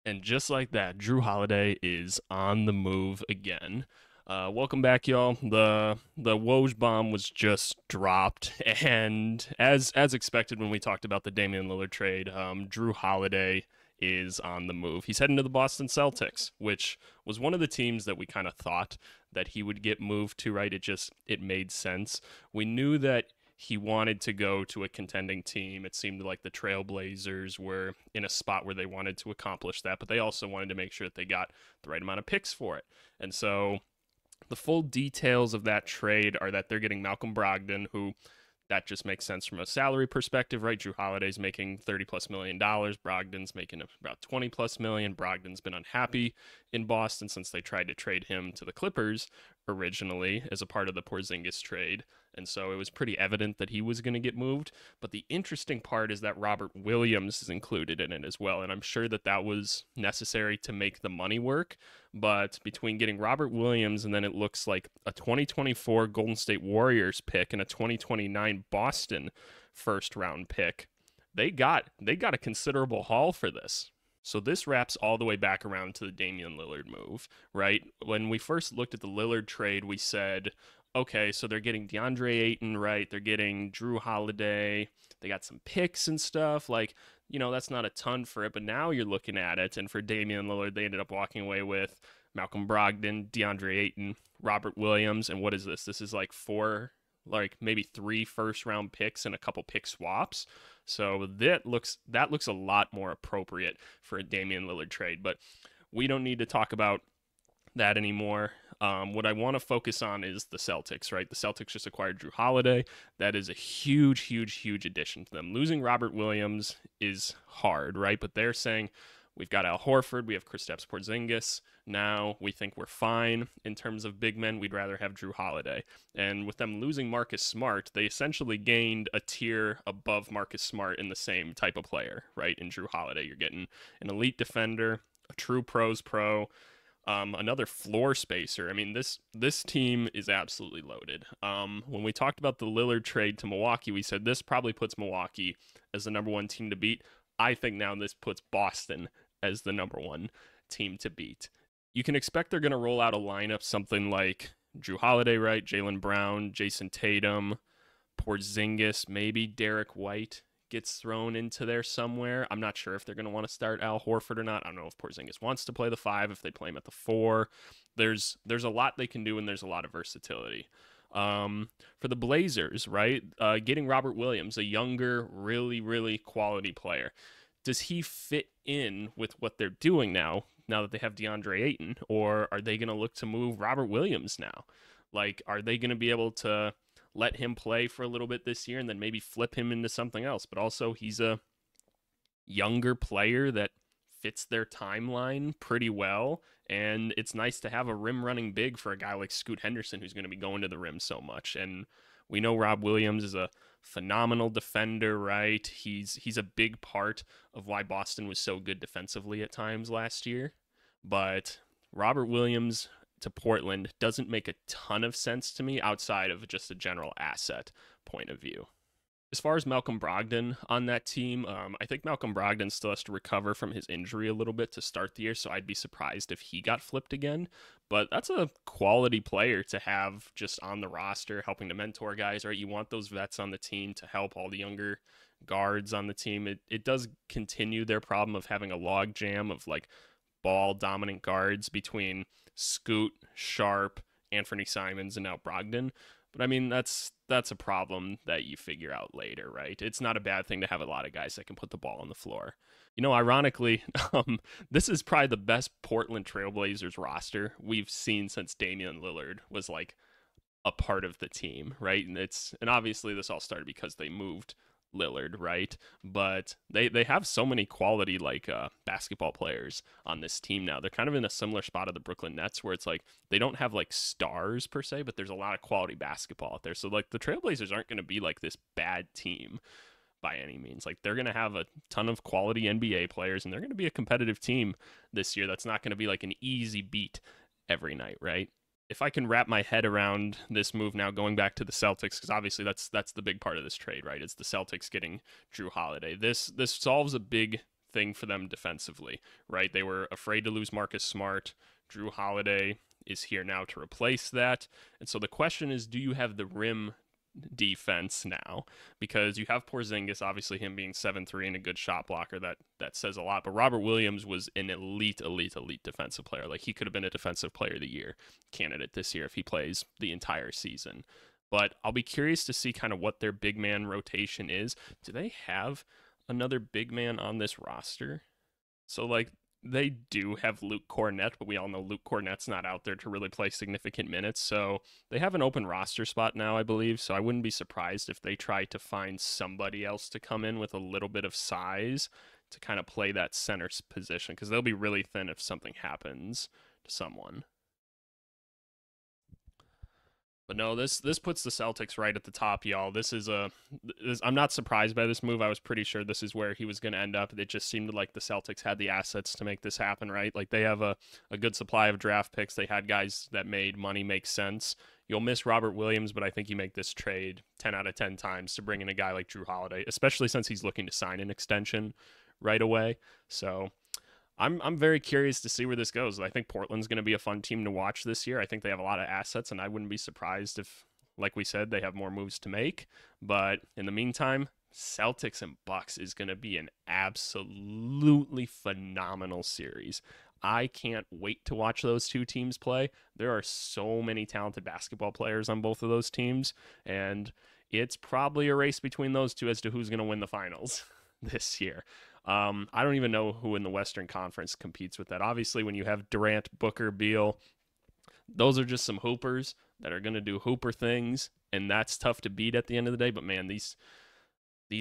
And just like that, Drew Holiday is on the move again. Welcome back, y'all. The Woj bomb was just dropped, and as expected when we talked about the Damian Lillard trade, Drew Holiday is on the move. He's heading to the Boston Celtics, which was one of the teams that we kind of thought that he would get moved to. Right? It made sense. We knew that he wanted to go to a contending team. It seemed like the Trailblazers were in a spot where they wanted to accomplish that, but they also wanted to make sure that they got the right amount of picks for it. And so the full details of that trade are that they're getting Malcolm Brogdon, who that just makes sense from a salary perspective, right? Drew Holiday's making $30+ million. Brogdon's making about $20+ million. Brogdon's been unhappy in Boston since they tried to trade him to the Clippers originally as a part of the Porzingis trade. And so it was pretty evident that he was going to get moved. But the interesting part is that Robert Williams is included in it as well. And I'm sure that that was necessary to make the money work. But between getting Robert Williams and then it looks like a 2024 Golden State Warriors pick and a 2029 Boston first round pick, they got a considerable haul for this. So this wraps all the way back around to the Damian Lillard move, right? When we first looked at the Lillard trade, we said, okay, so they're getting DeAndre Ayton, right? They're getting Drew Holiday. They got some picks and stuff. Like, that's not a ton for it. But now you're looking at it, and for Damian Lillard, they ended up walking away with Malcolm Brogdon, DeAndre Ayton, Robert Williams, and what is this? This is like maybe 3 first-round picks and a couple pick swaps. So that looks a lot more appropriate for a Damian Lillard trade. But we don't need to talk about that anymore. What I want to focus on is the Celtics, right? The Celtics just acquired Drew Holiday. That is a huge, huge, huge addition to them. Losing Robert Williams is hard, right? But they're saying we've got Al Horford, we have Kristaps Porzingis. Now we think we're fine in terms of big men. We'd rather have Drew Holiday. And with them losing Marcus Smart, they essentially gained a tier above Marcus Smart in the same type of player, right? In Drew Holiday, you're getting an elite defender, a true pros pro, another floor spacer. I mean, this team is absolutely loaded. When we talked about the Lillard trade to Milwaukee, we said this probably puts Milwaukee as the number one team to beat. I think now this puts Boston as the number one team to beat. You can expect they're going to roll out a lineup something like Drew Holiday, right? Jaylen Brown, Jason Tatum, Porzingis, maybe Derek White gets thrown into there somewhere. I'm not sure if they're going to want to start Al Horford or not. I don't know if Porzingis wants to play the 5, if they play him at the 4. There's a lot they can do, and there's a lot of versatility. For the Blazers, right? Getting Robert Williams, a younger, really, really quality player. Does he fit in with what they're doing now that they have DeAndre Ayton? Or are they going to look to move Robert Williams now? Like, are they going to be able to let him play for a little bit this year and then maybe flip him into something else? But also, he's a younger player that fits their timeline pretty well. And it's nice to have a rim running big for a guy like Scoot Henderson, who's going to be going to the rim so much. And we know Rob Williams is a phenomenal defender, right? He's a big part of why Boston was so good defensively at times last year. But Robert Williams to Portland doesn't make a ton of sense to me outside of just a general asset point of view. As far as Malcolm Brogdon on that team, I think Malcolm Brogdon still has to recover from his injury a little bit to start the year, so I'd be surprised if he got flipped again. But that's a quality player to have just on the roster, helping to mentor guys, right? You want those vets on the team to help all the younger guards on the team. It does continue their problem of having a log jam of like ball dominant guards between Scoot, Sharp, Anthony Simons, and now Brogdon. But I mean, that's a problem that you figure out later, right? It's not a bad thing to have a lot of guys that can put the ball on the floor. Ironically, this is probably the best Portland Trailblazers roster we've seen since Damian Lillard was like a part of the team, right? And obviously this all started because they moved Lillard, right? But they have so many quality basketball players on this team now. They're kind of in a similar spot of the Brooklyn Nets where it's like they don't have like stars per se, but there's a lot of quality basketball out there. So like the Trailblazers aren't going to be like this bad team by any means. Like they're going to have a ton of quality NBA players and they're going to be a competitive team this year. That's not going to be like an easy beat every night, right? If I can wrap my head around this move now, going back to the Celtics, because obviously that's the big part of this trade, right? It's the Celtics getting Drew Holiday. This solves a big thing for them defensively, right? They were afraid to lose Marcus Smart. Jrue Holiday is here now to replace that. And so the question is, do you have the rim defense now? Because you have Porzingis, obviously him being 7'3" and a good shot blocker, that says a lot. But Robert Williams was an elite defensive player. Like, he could have been a defensive player of the year candidate this year if he plays the entire season. But I'll be curious to see kind of what their big man rotation is. Do they have another big man on this roster? So, like, they do have Luke Cornett, but we all know Luke Cornett's not out there to really play significant minutes. So they have an open roster spot now, I believe. So I wouldn't be surprised if they try to find somebody else to come in with a little bit of size to kind of play that center position, because they'll be really thin if something happens to someone. But no, this puts the Celtics right at the top, y'all. I'm not surprised by this move. I was pretty sure this is where he was going to end up. It just seemed like the Celtics had the assets to make this happen, right? Like, they have a good supply of draft picks. They had guys that made money make sense. You'll miss Robert Williams, but I think you make this trade 10 out of 10 times to bring in a guy like Jrue Holiday, especially since he's looking to sign an extension right away. So I'm very curious to see where this goes. I think Portland's going to be a fun team to watch this year. I think they have a lot of assets, and I wouldn't be surprised if, like we said, they have more moves to make. But in the meantime, Celtics and Bucks is going to be an absolutely phenomenal series. I can't wait to watch those two teams play. There are so many talented basketball players on both of those teams, and it's probably a race between those two as to who's going to win the finals this year. I don't even know who in the Western Conference competes with that. Obviously, when you have Durant, Booker, Beal, those are just some hoopers that are going to do hooper things, and that's tough to beat at the end of the day. But man, these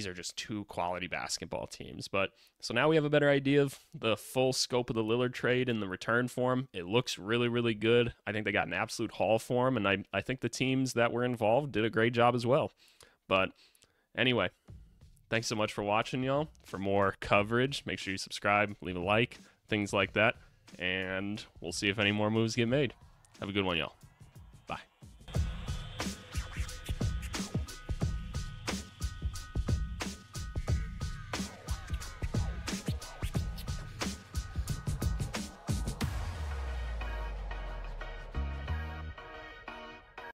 are just two quality basketball teams. But so now we have a better idea of the full scope of the Lillard trade and the return for him. It looks really, really good. I think they got an absolute haul for him, and I think the teams that were involved did a great job as well. But anyway, thanks so much for watching, y'all. For more coverage, make sure you subscribe, leave a like, things like that, and we'll see if any more moves get made. Have a good one, y'all.